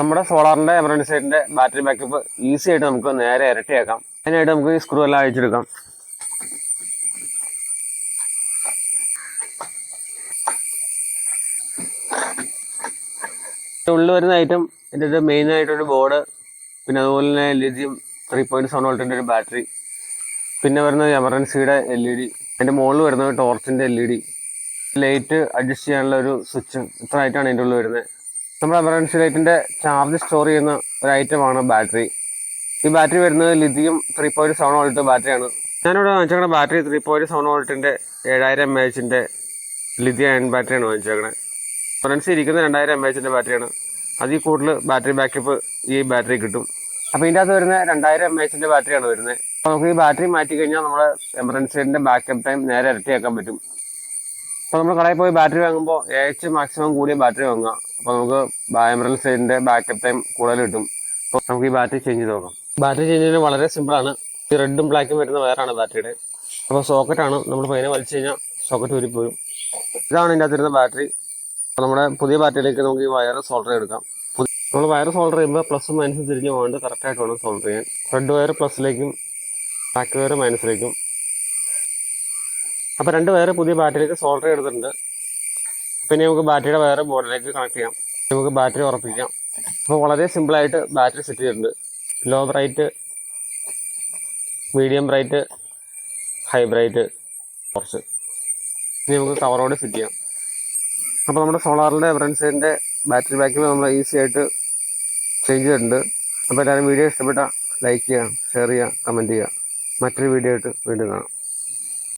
നമ്മുടെ സോളാറിന്റെ emergency സൈറ്റിന്റെ battery backup easy ആയിട്ട് നമുക്ക് നേരെ ഇരട്ടിയാക്കാം. അതിനായിട്ട് നമുക്ക് ഈ സ്ക്രൂ എല്ലാം അഴിച്ചെടുക്കാം. ഉള്ളിൽ വരുന്ന ഐറ്റം ഇതിൻ്റെ മെയിൻ ആയിട്ടൊരു ബോർഡ്, പിന്നെ അതുപോലെ തന്നെ ലിഥിയം 3.7 വോൾട്ടിൻ്റെ ഒരു ബാറ്ററി, പിന്നെ വരുന്നത് എമർജൻസിയുടെ LED, അതിൻ്റെ മുകളിൽ വരുന്നത് ടോർച്ചിൻ്റെ LED, ലൈറ്റ് അഡ്ജസ്റ്റ് ചെയ്യാനുള്ള ഒരു സ്വിച്ച്. ഇത്ര ആയിട്ടാണ് ഇതിൻ്റെ ഉള്ളിൽ വരുന്നത്. നമ്മുടെ എമർജൻസി ലൈറ്റിൻ്റെ ചാർജ് സ്റ്റോർ ചെയ്യുന്ന ഒരു ഐറ്റമാണ് ബാറ്ററി. ഈ ബാറ്ററി വരുന്നത് ലിഥിയം 3.7 വോൾട്ട് ബാറ്ററിയാണ്. ഞാനിവിടെ വാങ്ങിച്ചേക്കണ ബാറ്ററി 3.7 വോൾട്ടിൻ്റെ 7000 mAh ലിഥിയം അയൺ ബാറ്ററിയാണ് വാങ്ങിച്ചേക്കണത്. എമർജൻസി ഇരിക്കുന്ന 2000 mAh ബാറ്ററിയാണ്. അതിൽ കൂടുതൽ ബാറ്ററി ബാക്കപ്പ് ഈ ബാറ്ററി കിട്ടും. അപ്പോൾ ഇതിൻ്റെ അകത്ത് വരുന്ന 2000 mAh ബാറ്ററിയാണ് വരുന്നത്. അപ്പോൾ നമുക്ക് ഈ ബാറ്ററി മാറ്റി കഴിഞ്ഞാൽ നമ്മുടെ എമർജൻസിൻ്റെ ബാക്കപ്പ് ടൈം നേരെ ഇരട്ടിയാക്കാൻ പറ്റും. അപ്പോൾ നമ്മൾ കടയിൽ പോയി ബാറ്ററി വാങ്ങുമ്പോൾ മാക്സിമം കൂടിയ ബാറ്ററി വാങ്ങുക. അപ്പോൾ നമുക്ക് എമർജൻസിൻ്റെ ബാക്കപ്പ് ടൈം കൂടുതൽ കിട്ടും. അപ്പോൾ നമുക്ക് ഈ ബാറ്ററി ചേഞ്ച് ചെയ്ത് നോക്കാം. ബാറ്ററി ചേഞ്ച് ചെയ്യുന്നത് വളരെ സിമ്പിളാണ്. ഈ റെഡും ബ്ലാക്കും വരുന്ന വയറാണ് ബാറ്ററിയുടെ. അപ്പോൾ സോക്കറ്റാണ്, നമ്മൾ പതിനെ വലിച്ചു കഴിഞ്ഞാൽ സോക്കറ്റ് ഊരിപ്പോരും. ഇതാണ് ഇതിൻ്റെ അകത്തിരുന്ന ബാറ്ററി. അപ്പോൾ നമ്മുടെ പുതിയ ബാറ്ററിയിലേക്ക് നമുക്ക് ഈ വയർ സോൾഡർ ചെയ്തെടുക്കാം. നമ്മൾ വയർ സോൾഡർ ചെയ്യുമ്പോൾ പ്ലസും മൈനസും തിരിഞ്ഞ് പോകാണ്ട് കറക്റ്റായിട്ട് വേണം സോൾഡർ ചെയ്യാൻ. റെഡ് വയർ പ്ലസിലേക്കും ബ്ലാക്ക് വയർ മൈനസിലേക്കും. അപ്പോൾ 2 വയർ പുതിയ ബാറ്ററിയിലേക്ക് സോൾഡർ ചെയ്തിട്ടുണ്ട്. പിന്നെ നമുക്ക് ബാറ്ററിയുടെ വയർ ബോർഡിലേക്ക് കണക്ട് ചെയ്യാം. നമുക്ക് ബാറ്ററി ഉറപ്പിക്കാം. അപ്പോൾ വളരെ സിമ്പിളായിട്ട് ബാറ്ററി സെറ്റ് ചെയ്തിട്ടുണ്ട്. Low bright, medium bright, high bright, കുറച്ച്. ഇനി നമുക്ക് കവറോട് ഫിറ്റ് ചെയ്യാം. അപ്പോൾ നമ്മുടെ സോളാറിൻ്റെ എമർജൻസിൻ്റെ ബാറ്ററി ബാക്കപ്പ് നമ്മൾ ഈസി ആയിട്ട് ചേഞ്ച് ചെയ്തിട്ടുണ്ട്. അപ്പോൾ എല്ലാവരും വീഡിയോ ഇഷ്ടപ്പെട്ടാൽ ലൈക്ക് ചെയ്യുക, ഷെയർ ചെയ്യുക, കമൻറ്റ് ചെയ്യുക. മറ്റൊരു വീഡിയോ ആയിട്ട് വീണ്ടും കാണാം.